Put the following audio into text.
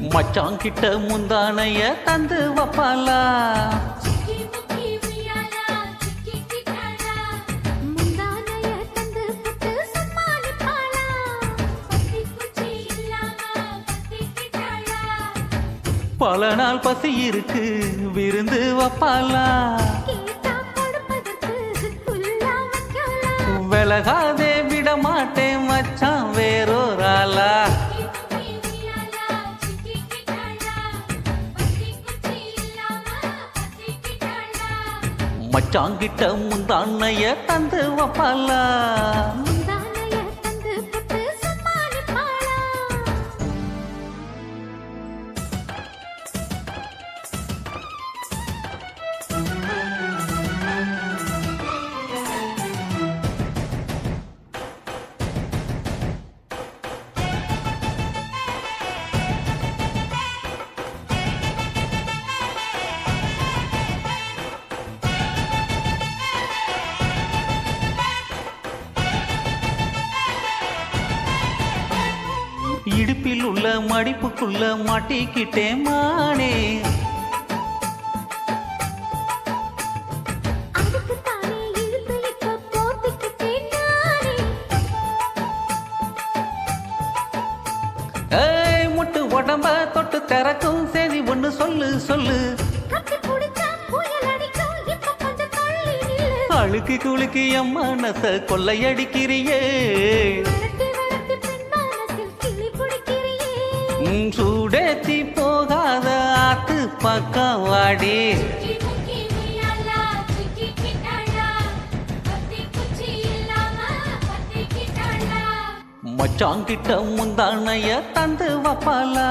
மச்சாங்கிட்ட முந்தானைய தந்து வப்பாலா பல நாள் பசி இருக்கு விருந்து வப்பாலா விலகாதே விட மாட்டேன் மச்சான் வேறோராளா மச்சாங்கிட்ட முந்தானைய தந்து வப்பாலா இடுப்பில் உள்ள மடிப்புக்குள்ள மாட்டிக்கிட்டேன் மானே முட்டு உடம்ப தொட்டு திறக்கும் செய்தி ஒண்ணு சொல்லு சொல்லு அழுக்கு குலுக்கி என் மனச கொள்ளையடிக்கிறியே சூடேத்தி போகாத ஆத்து பக்கம் வாடி மச்சாங்கிட்ட முந்தானைய தந்து வப்பாலா